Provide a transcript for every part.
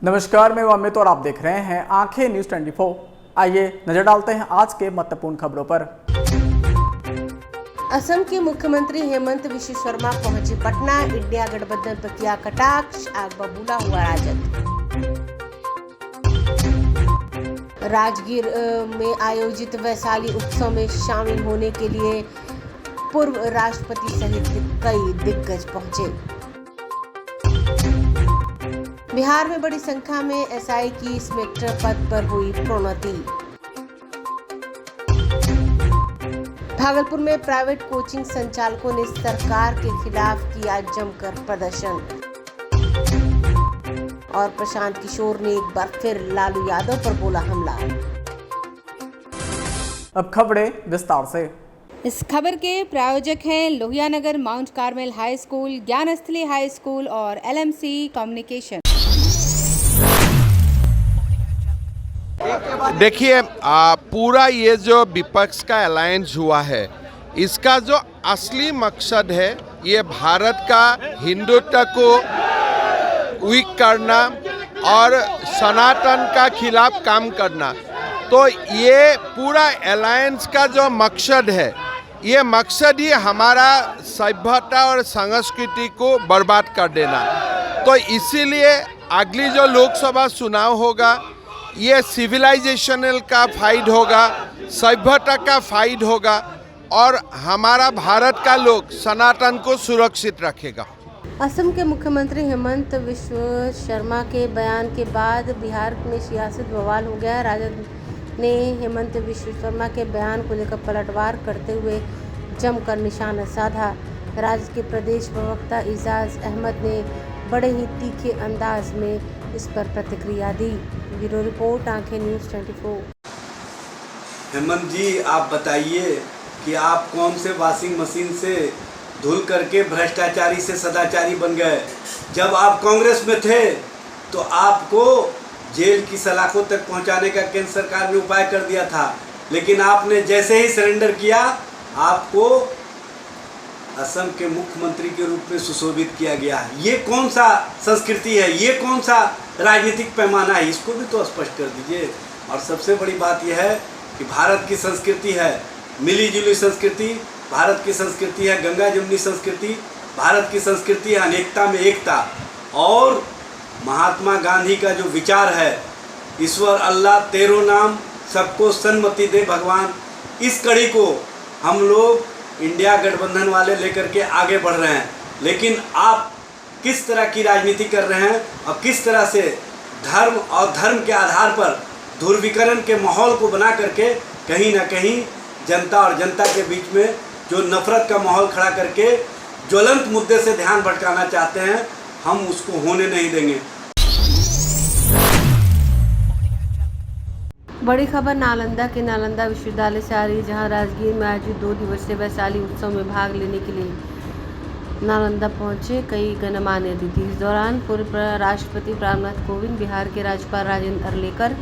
नमस्कार, मैं अमित और आप देख रहे हैं आंखें न्यूज 24। आइए नजर डालते हैं आज के महत्वपूर्ण खबरों पर। असम के मुख्यमंत्री हेमंत विश्व शर्मा पहुंचे पटना। इंडिया गठबंधन पर किया कटाक्ष, आग बबूला हुआ राजद। राजगीर में आयोजित वैशाली उत्सव में शामिल होने के लिए पूर्व राष्ट्रपति सहित कई दिग्गज पहुंचे। बिहार में बड़ी संख्या में एसआई की इंस्पेक्टर पद पर हुई प्रोन्नति। भागलपुर में प्राइवेट कोचिंग संचालकों ने सरकार के खिलाफ किया जमकर प्रदर्शन। और प्रशांत किशोर ने एक बार फिर लालू यादव पर बोला हमला। अब खबरें विस्तार से। इस खबर के प्रायोजक हैं Lohia Nagar Mount Carmel High School, Gyansthali High School और LMC कम्युनिकेशन। देखिए, पूरा ये जो विपक्ष का अलायंस हुआ है, इसका जो असली मकसद है ये भारत का हिंदुत्व को वीक करना और सनातन का खिलाफ काम करना। तो ये पूरा अलायंस का जो मकसद है, ये मकसद ही हमारा सभ्यता और संस्कृति को बर्बाद कर देना। तो इसीलिए अगली जो लोकसभा चुनाव होगा, ये सिविलाइजेशनल का फाइट होगा, सभ्यता का फाइट होगा और हमारा भारत का लोग सनातन को सुरक्षित रखेगा। असम के मुख्यमंत्री हेमंत विश्व शर्मा के बयान के बाद बिहार में सियासत बवाल हो गया। राजद ने हेमंत विश्व शर्मा के बयान को लेकर पलटवार करते हुए जमकर निशाना साधा। राज्य के प्रदेश प्रवक्ता इजाज अहमद ने बड़े ही तीखे अंदाज में इस पर प्रतिक्रिया दी। ब्यूरो रिपोर्ट, आंखें न्यूज 24। हेमंत जी, आप बताइए कि आप कौन से वॉशिंग मशीन से धुल करके भ्रष्टाचारी से सदाचारी बन गए। जब आप कांग्रेस में थे तो आपको जेल की सलाखों तक पहुंचाने का केंद्र सरकार ने उपाय कर दिया था, लेकिन आपने जैसे ही सरेंडर किया, आपको असम के मुख्यमंत्री के रूप में सुशोभित किया गया। ये कौन सा संस्कृति है, ये कौन सा राजनीतिक पैमाना है, इसको भी तो स्पष्ट कर दीजिए। और सबसे बड़ी बात यह है कि भारत की संस्कृति है मिली जुली संस्कृति, भारत की संस्कृति है गंगा जमुनी संस्कृति, भारत की संस्कृति है अनेकता में एकता। और महात्मा गांधी का जो विचार है, ईश्वर अल्लाह तेरो नाम सबको सन्मति दे भगवान, इस कड़ी को हम लोग इंडिया गठबंधन वाले लेकर के आगे बढ़ रहे हैं। लेकिन आप किस तरह की राजनीति कर रहे हैं और किस तरह से धर्म और धर्म के आधार पर ध्रुवीकरण के माहौल को बना करके कहीं ना कहीं जनता और जनता के बीच में जो नफरत का माहौल खड़ा करके ज्वलंत मुद्दे से ध्यान भटकाना चाहते हैं, हम उसको होने नहीं देंगे। बड़ी खबर नालंदा के नालंदा विश्वविद्यालय से आ रही है, जहां राजगीर में आयोजित 2 दिवसीय वैशाली उत्सव में भाग लेने के लिए नालंदा पहुंचे कई गणमान्य अतिथि। इस दौरान पूर्व राष्ट्रपति रामनाथ कोविंद, बिहार के राज्यपाल राजेंद्र अर्लेकर,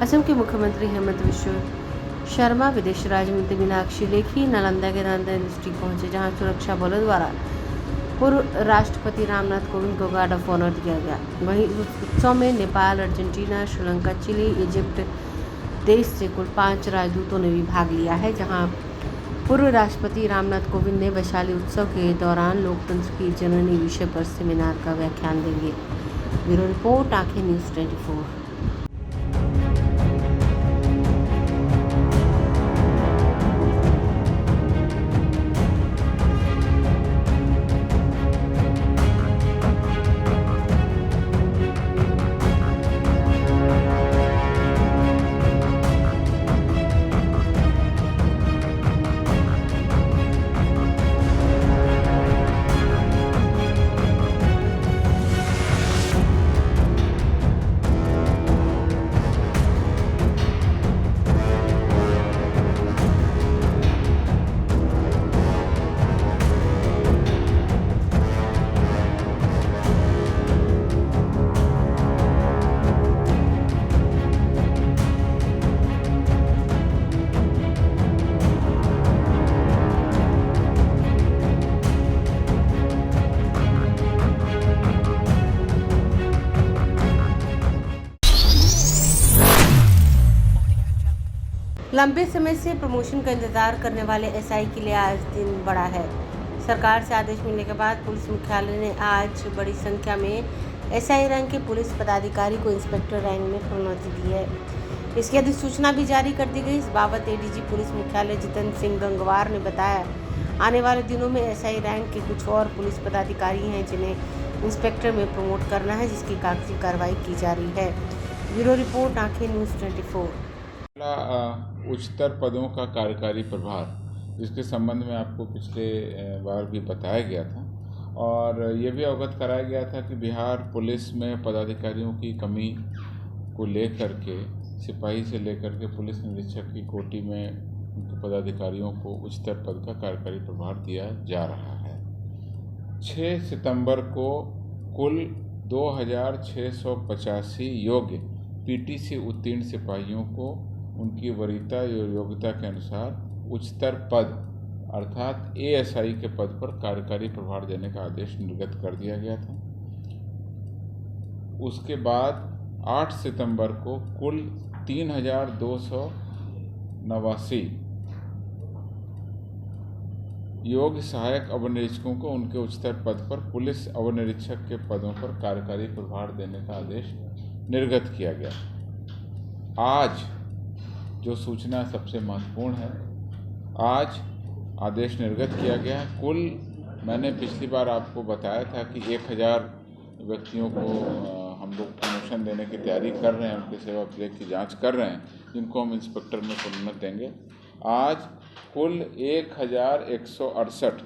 असम के मुख्यमंत्री हेमंत विश्व शर्मा, विदेश राज्य मंत्री मीनाक्षी लेखी नालंदा के नालंदा यूनिवर्सिटी पहुंचे, जहां सुरक्षा बलों द्वारा पूर्व राष्ट्रपति रामनाथ कोविंद को गार्ड ऑफ ऑनर दिया गया। वहीं इस उत्सव में Nepal, Argentina, Sri Lanka, Chile, Egypt देश से कुल 5 राजदूतों ने भी भाग लिया है। जहां पूर्व राष्ट्रपति रामनाथ कोविंद ने वैशाली उत्सव के दौरान लोकतंत्र की जननी विषय पर सेमिनार का व्याख्यान देंगे। ब्यूरो रिपोर्ट, आंखें न्यूज 24। लंबे समय से प्रमोशन का इंतजार करने वाले एसआई के लिए आज दिन बड़ा है। सरकार से आदेश मिलने के बाद पुलिस मुख्यालय ने आज बड़ी संख्या में एसआई रैंक के पुलिस पदाधिकारी को इंस्पेक्टर रैंक में प्रोन्नति दी है। इसकी अधिसूचना भी जारी कर दी गई। इस बाबत एडीजी पुलिस मुख्यालय जितेंद्र सिंह गंगवार ने बताया, आने वाले दिनों में एसआई रैंक के कुछ और पुलिस पदाधिकारी हैं जिन्हें इंस्पेक्टर में प्रमोट करना है, जिसकी कागजी कार्रवाई की जा रही है। ब्यूरो रिपोर्ट, आंखें न्यूज़ 24। उच्चतर पदों का कार्यकारी प्रभार, जिसके संबंध में आपको पिछले बार भी बताया गया था और ये भी अवगत कराया गया था कि बिहार पुलिस में पदाधिकारियों की कमी को लेकर के सिपाही से लेकर के पुलिस निरीक्षक की कोटि में पदाधिकारियों को उच्चतर पद का कार्यकारी प्रभार दिया जा रहा है। 6 सितंबर को कुल 2685 योग्य पीटीसी उत्तीर्ण सिपाहियों को उनकी वरीयता और योग्यता के अनुसार उच्चतर पद अर्थात एएसआई के पद पर कार्यकारी प्रभार देने का आदेश निर्गत कर दिया गया था। उसके बाद 8 सितंबर को कुल 3289 योग्य सहायक अवनिरीक्षकों को उनके उच्चतर पद पर पुलिस अवनिरीक्षक के पदों पर कार्यकारी प्रभार देने का आदेश निर्गत किया गया। आज जो सूचना सबसे महत्वपूर्ण है, आज आदेश निर्गत किया गया है। कुल मैंने पिछली बार आपको बताया था कि 1000 व्यक्तियों को हम लोग प्रमोशन देने की तैयारी कर रहे हैं, उनके सेवा विलेख की जांच कर रहे हैं, जिनको हम इंस्पेक्टर में प्रोन्नत देंगे। आज कुल 1168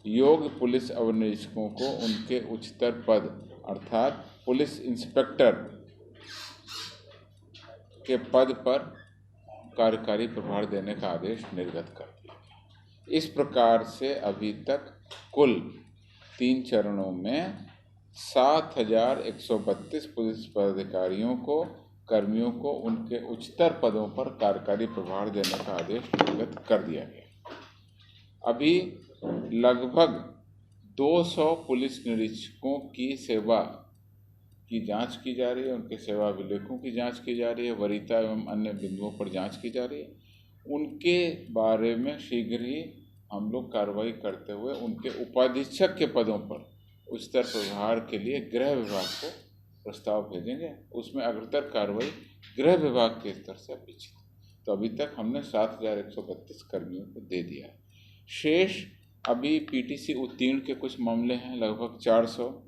योग्य पुलिस अवनिरीक्षकों को उनके उच्चतर पद अर्थात पुलिस इंस्पेक्टर के पद पर कार्यकारी प्रभार देने का आदेश निर्गत कर दिया गया। इस प्रकार से अभी तक कुल 3 चरणों में 7132 पुलिस पदाधिकारियों को, कर्मियों को उनके उच्चतर पदों पर कार्यकारी प्रभार देने का आदेश निर्गत कर दिया गया। अभी लगभग 200 पुलिस निरीक्षकों की सेवा की जांच की जा रही है, उनके सेवा विलेखों की जांच की जा रही है, वरीयता एवं अन्य बिंदुओं पर जांच की जा रही है। उनके बारे में शीघ्र ही हम लोग कार्रवाई करते हुए उनके उपाधीक्षक के पदों पर उच्चतर प्रभार के लिए गृह विभाग को प्रस्ताव भेजेंगे। उसमें अग्रतर कार्रवाई गृह विभाग के स्तर से अपेक्षित है। तो अभी तक हमने 7132 कर्मियों को दे दिया है। शेष अभी पीटीसी उत्तीर्ण के कुछ मामले हैं, लगभग 400,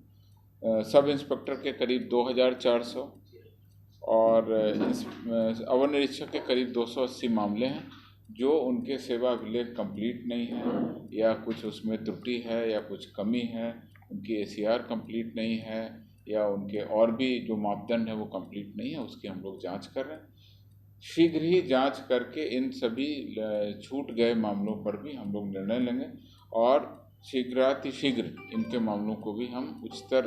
सब इंस्पेक्टर के करीब 2400 और अवर निरीक्षक के करीब 280 मामले हैं जो उनके सेवा विलेख कंप्लीट नहीं है या कुछ उसमें त्रुटि है या कुछ कमी है, उनकी एसीआर कंप्लीट नहीं है या उनके और भी जो मापदंड है वो कंप्लीट नहीं है, उसकी हम लोग जांच कर रहे हैं। शीघ्र ही जांच करके इन सभी छूट गए मामलों पर भी हम लोग निर्णय लेंगे और शीघ्र इनके मामलों को भी हम उच्चतर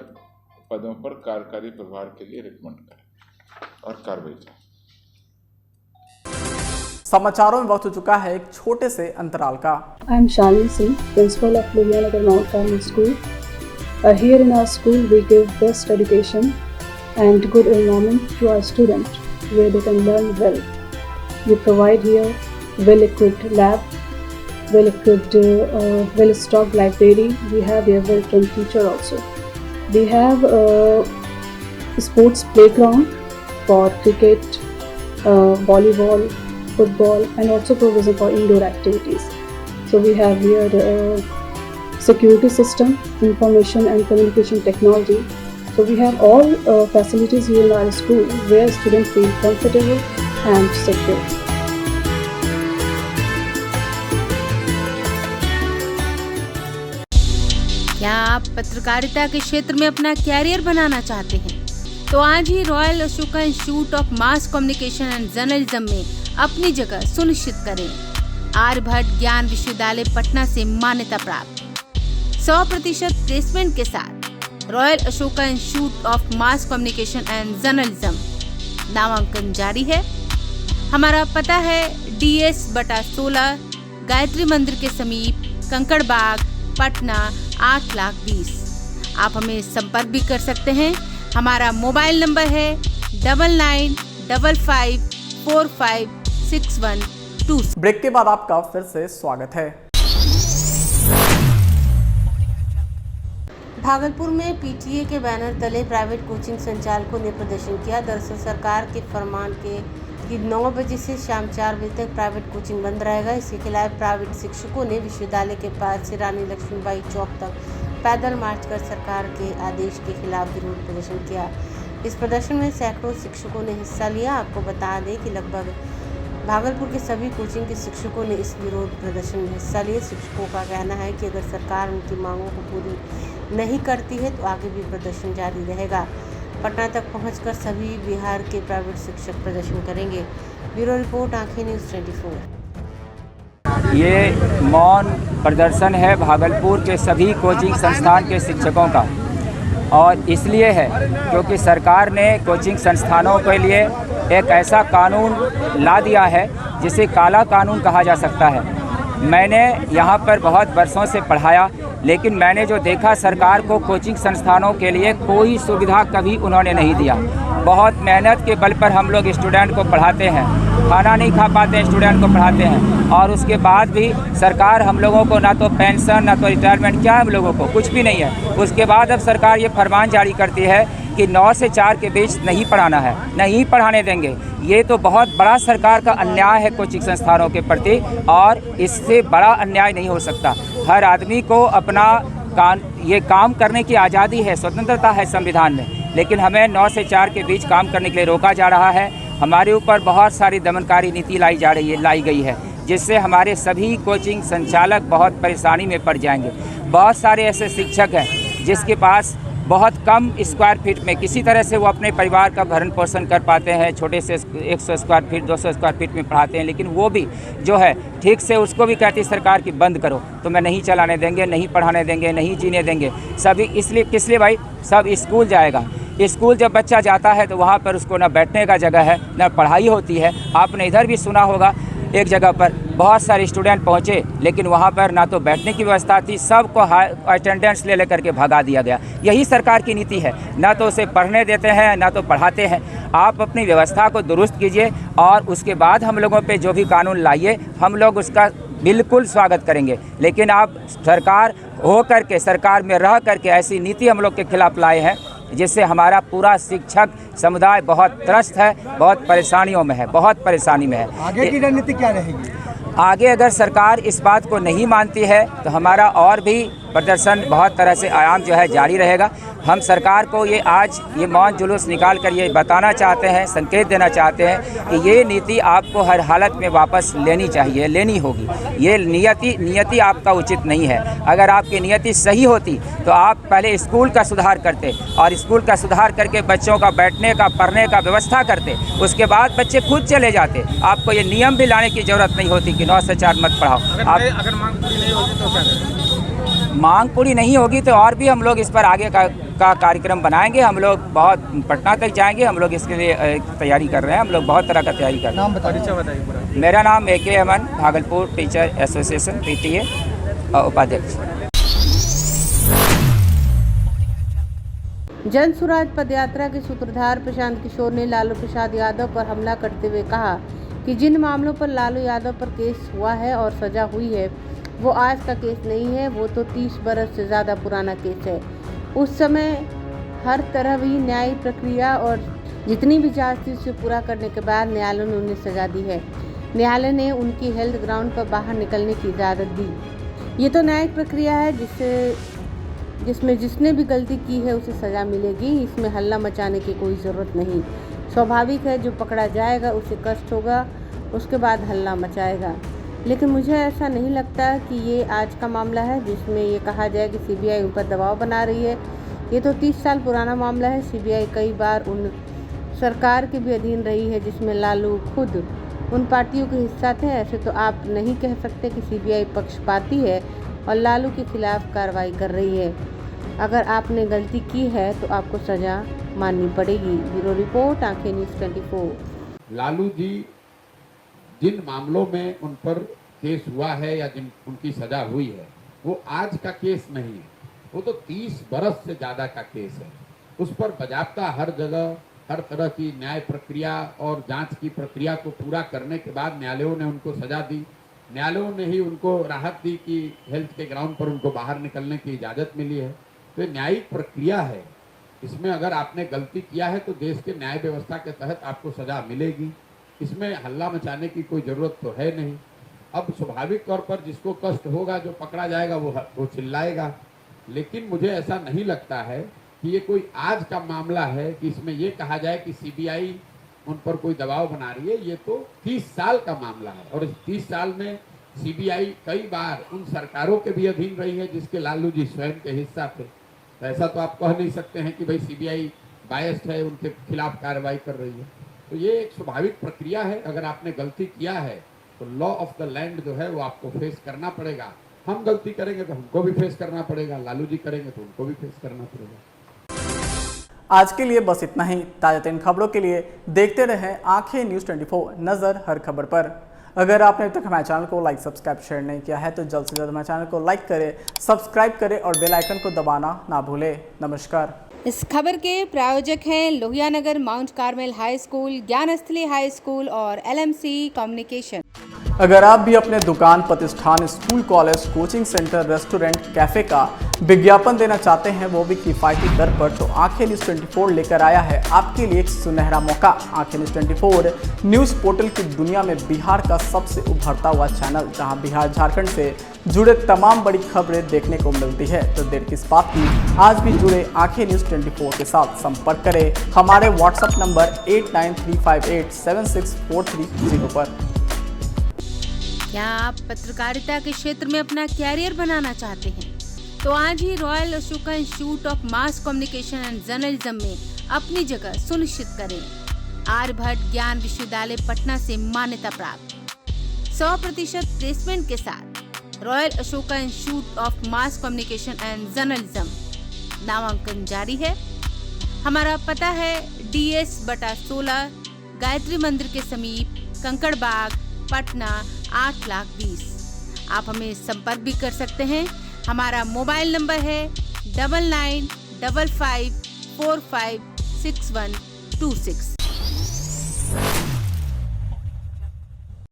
पदों पर कार्यकारी प्रभार के लिए रिकमेंड करें और कार्रवाई करें। समाचारों में वक्त हो चुका है एक छोटे से अंतराल का। I am Shalini Singh, principal of Lohiyanagar Mount Carmel School. Here in our school we give best education and good environment to our students where they can learn well. We provide here well-equipped lab, well-equipped, well-stocked library. We have here well-trained teacher also. We have a sports playground for cricket, volleyball, football, and also provision for indoor activities. So we have here security system, information and communication technology. So we have all facilities here in our school where students feel comfortable and secure. क्या आप पत्रकारिता के क्षेत्र में अपना career बनाना चाहते हैं? तो आज ही Royal Ashoka Institute of Mass Communication and Journalism में अपनी जगह सुनिश्चित करें। आर्यभट्ट ज्ञान विश्वविद्यालय पटना से मान्यता प्राप्त 100% प्लेसमेंट के साथ royal Ashoka Institute of Mass Communication and journalism नामांकन जारी है। हमारा पता है DS/16 गायत्री मंदिर के समीप कंकड़बाग पटना 8,20,000। आप हमें संपर्क भी कर सकते हैं। हमारा मोबाइल नंबर है 99554561 टू। ब्रेक के बाद आपका फिर से स्वागत है। भागलपुर में पीटीए के बैनर तले प्राइवेट कोचिंग संचालकों ने प्रदर्शन किया। दरअसल सरकार के फरमान के कि 9 बजे से शाम 4 बजे तक प्राइवेट कोचिंग बंद रहेगा। इसके खिलाफ प्राइवेट शिक्षकों ने विश्वविद्यालय के पास से रानी लक्ष्मीबाई चौक तक पैदल मार्च कर सरकार के आदेश के खिलाफ विरोध प्रदर्शन किया। इस प्रदर्शन में सैकड़ों शिक्षकों ने हिस्सा लिया। आपको बता दें कि लगभग भागलपुर के सभी कोचिंग के शिक्षकों ने इस विरोध प्रदर्शन में हिस्सा लिया। शिक्षकों का कहना है कि अगर सरकार उनकी मांगों को पूरी नहीं करती है तो आगे भी प्रदर्शन जारी रहेगा। पटना तक पहुंचकर सभी बिहार के प्राइवेट शिक्षक प्रदर्शन करेंगे। ब्यूरो रिपोर्ट, आंखें न्यूज़ 24। ये मौन प्रदर्शन है भागलपुर के सभी कोचिंग संस्थान के शिक्षकों का, और इसलिए है क्योंकि सरकार ने कोचिंग संस्थानों के लिए एक ऐसा कानून ला दिया है जिसे काला कानून कहा जा सकता है। मैंने यहाँ पर बहुत वर्षों से पढ़ाया, लेकिन मैंने जो देखा सरकार को कोचिंग संस्थानों के लिए कोई सुविधा कभी उन्होंने नहीं दिया। बहुत मेहनत के बल पर हम लोग स्टूडेंट को पढ़ाते हैं, खाना नहीं खा पाते हैं, स्टूडेंट को पढ़ाते हैं, और उसके बाद भी सरकार हम लोगों को ना तो पेंशन ना तो रिटायरमेंट, क्या हम लोगों को कुछ भी नहीं है। उसके बाद अब सरकार ये फरमान जारी करती है कि 9 से 4 के बीच नहीं पढ़ाना है, नहीं पढ़ाने देंगे। ये तो बहुत बड़ा सरकार का अन्याय है कोचिंग संस्थानों के प्रति, और इससे बड़ा अन्याय नहीं हो सकता। हर आदमी को अपना ये काम करने की आज़ादी है, स्वतंत्रता है संविधान में, लेकिन हमें 9 से 4 के बीच काम करने के लिए रोका जा रहा है। हमारे ऊपर बहुत सारी दमनकारी नीति लाई गई है, जिससे हमारे सभी कोचिंग संचालक बहुत परेशानी में पड़ जाएंगे। बहुत सारे ऐसे शिक्षक हैं जिसके पास बहुत कम स्क्वायर फीट में किसी तरह से वो अपने परिवार का भरण पोषण कर पाते हैं। छोटे से 100 स्क्वायर फीट 200 स्क्वायर फीट में पढ़ाते हैं, लेकिन वो भी जो है ठीक से उसको भी कहती सरकार की बंद करो, तो मैं नहीं चलाने देंगे, नहीं पढ़ाने देंगे, नहीं जीने देंगे। सभी इसलिए किस लिए भाई, सब स्कूल जाएगा। स्कूल जब बच्चा जाता है तो वहाँ पर उसको ना बैठने का जगह है, ना पढ़ाई होती है। आपने इधर भी सुना होगा, एक जगह पर बहुत सारे स्टूडेंट पहुँचे, लेकिन वहाँ पर ना तो बैठने की व्यवस्था थी, सबको अटेंडेंस ले लेकर के भगा दिया गया। यही सरकार की नीति है, ना तो उसे पढ़ने देते हैं ना तो पढ़ाते हैं। आप अपनी व्यवस्था को दुरुस्त कीजिए और उसके बाद हम लोगों पे जो भी कानून लाइए, हम लोग उसका बिल्कुल स्वागत करेंगे। लेकिन आप सरकार हो करके, सरकार में रह करके ऐसी नीति हम लोग के खिलाफ लाए हैं जिससे हमारा पूरा शिक्षक समुदाय बहुत त्रस्त है, बहुत परेशानियों में है, बहुत परेशानी में है। आगे की रणनीति क्या रहेगी? आगे अगर सरकार इस बात को नहीं मानती है तो हमारा और भी प्रदर्शन बहुत तरह से आयाम जो है जारी रहेगा। हम सरकार को ये आज ये मौन जुलूस निकाल कर ये बताना चाहते हैं, संकेत देना चाहते हैं कि ये नीति आपको हर हालत में वापस लेनी चाहिए, लेनी होगी। ये नियति आपका उचित नहीं है। अगर आपकी नियति सही होती तो आप पहले स्कूल का सुधार करते, और स्कूल का सुधार करके बच्चों का बैठने का, पढ़ने का व्यवस्था करते, उसके बाद बच्चे खुद चले जाते। आपको ये नियम भी लाने की ज़रूरत नहीं होती कि 9 से 4 मत पढ़ाओ। अगर मांग पूरी नहीं होगी तो क्या करेंगे? मांग पूरी नहीं होगी तो और भी हम लोग इस पर आगे का कार्यक्रम बनाएंगे। हम लोग बहुत पटना तक जाएंगे, हम लोग इसके लिए तैयारी कर रहे हैं। हम लोग बहुत तरह का तैयारी कर रहे हैं। नाम बताइए पूरा। मेरा नाम AK अमन, भागलपुर टीचर एसोसिएशन PTA उपाध्यक्ष। जन सुराज पदयात्रा के सूत्रधार प्रशांत किशोर ने लालू प्रसाद यादव पर हमला करते हुए कहा कि जिन मामलों पर लालू यादव पर केस हुआ है और सजा हुई है वो आज का केस नहीं है, वो तो 30 बरस से ज़्यादा पुराना केस है। उस समय हर तरह की न्यायिक प्रक्रिया और जितनी भी जांच थी उसे पूरा करने के बाद न्यायालय ने उन्हें सजा दी है। न्यायालय ने उनकी हेल्थ ग्राउंड पर बाहर निकलने की इजाज़त दी। ये तो न्यायिक प्रक्रिया है जिसमें जिसने भी गलती की है उसे सज़ा मिलेगी। इसमें हल्ला मचाने की कोई ज़रूरत नहीं। स्वाभाविक है जो पकड़ा जाएगा उसे कष्ट होगा, उसके बाद हल्ला मचाएगा। लेकिन मुझे ऐसा नहीं लगता कि ये आज का मामला है जिसमें ये कहा जाए कि CBI उन पर दबाव बना रही है। ये तो 30 साल पुराना मामला है। CBI कई बार उन सरकार के भी अधीन रही है जिसमें लालू खुद उन पार्टियों के हिस्सा थे। ऐसे तो आप नहीं कह सकते कि CBI पक्षपाती है और लालू के खिलाफ कार्रवाई कर रही है। अगर आपने गलती की है तो आपको सज़ा माननी पड़ेगी। ब्यूरो रिपोर्ट, आंखें न्यूज़ 24। लालू जी जिन मामलों में उन पर केस हुआ है या जिन उनकी सजा हुई है वो आज का केस नहीं है, वो तो 30 बरस से ज़्यादा का केस है। उस पर बजाबता हर जगह हर तरह की न्याय प्रक्रिया और जांच की प्रक्रिया को पूरा करने के बाद न्यायालयों ने उनको सजा दी। न्यायालयों ने ही उनको राहत दी कि हेल्थ के ग्राउंड पर उनको बाहर निकलने की इजाज़त मिली है। तो ये न्यायिक प्रक्रिया है, इसमें अगर आपने गलती किया है तो देश के न्याय व्यवस्था के तहत आपको सजा मिलेगी। इसमें हल्ला मचाने की कोई ज़रूरत तो है नहीं। अब स्वाभाविक तौर पर जिसको कष्ट होगा, जो पकड़ा जाएगा वो चिल्लाएगा, लेकिन मुझे ऐसा नहीं लगता है कि ये कोई आज का मामला है कि इसमें ये कहा जाए कि सीबीआई उन पर कोई दबाव बना रही है। ये तो 30 साल का मामला है और इस 30 साल में सीबीआई कई बार उन सरकारों के भी अधीन रही है जिसके लालू जी स्वयं के हिस्सा थे। तो ऐसा तो आप कह नहीं सकते हैं कि भाई सीबीआई बायस्ड है, उनके खिलाफ कार्रवाई कर रही है। तो ये एक स्वाभाविक प्रक्रिया है। अगर आपने गलती किया है तो लॉ ऑफ द लैंड जो है वो आपको फेस करना पड़ेगा। हम गलती करेंगे तो हमको भी फेस करना पड़ेगा, लालू जी करेंगे तो उनको भी फेस करना पड़ेगा। आज के लिए बस इतना ही। ताज़ा खबरों के लिए देखते रहें आंखें न्यूज़ 24, नज़र हर खबर पर। अगर आपने अभी तक हमारे चैनल को लाइक, सब्सक्राइब, शेयर नहीं किया है तो जल्द से जल्द हमारे चैनल को लाइक करें, सब्सक्राइब करें और बेल आइकन को दबाना ना भूलें। नमस्कार। इस खबर के प्रायोजक हैं Lohianagar mount Carmel High School, Gyansthali High School और LMC कम्युनिकेशन। अगर आप भी अपने दुकान, प्रतिष्ठान, school, college, coaching centre, restaurant, cafe का विज्ञापन देना चाहते हैं, वो भी किफ़ायती दर पर, तो आंखें न्यूज़ 24 लेकर आया है आपके लिए एक सुनहरा मौका। आंखें न्यूज़ 24 न्यूज़ पोर्टल की दुनिया में बिहार का सबसे उभरता हुआ चैनल, जहां बिहार झारखंड से जुड़े तमाम बड़ी खबरें देखने को मिलती है। तो देर किस बात की, आज भी जुड़े आंखें न्यूज़ 24 के साथ। संपर्क करें हमारे व्हाट्सएप नंबर 8935876430 पर। क्या आप पत्रकारिता के क्षेत्र में अपना कैरियर बनाना चाहते हैं? तो आज ही Royal Ashoka Institute of Mass Communication and Journalism में अपनी जगह सुनिश्चित करें। आर्यभट्ट ज्ञान विश्वविद्यालय पटना से मान्यता प्राप्त 100% प्लेसमेंट के साथ royal Ashoka Institute of Mass Communication and journalism नामांकन जारी है। हमारा पता है DS/16 गायत्री मंदिर के समीप, कंकड़ बाग, पटना 8,20,000। आप हमें संपर्क भी कर सकते हैं। हमारा मोबाइल नंबर है 9955456126।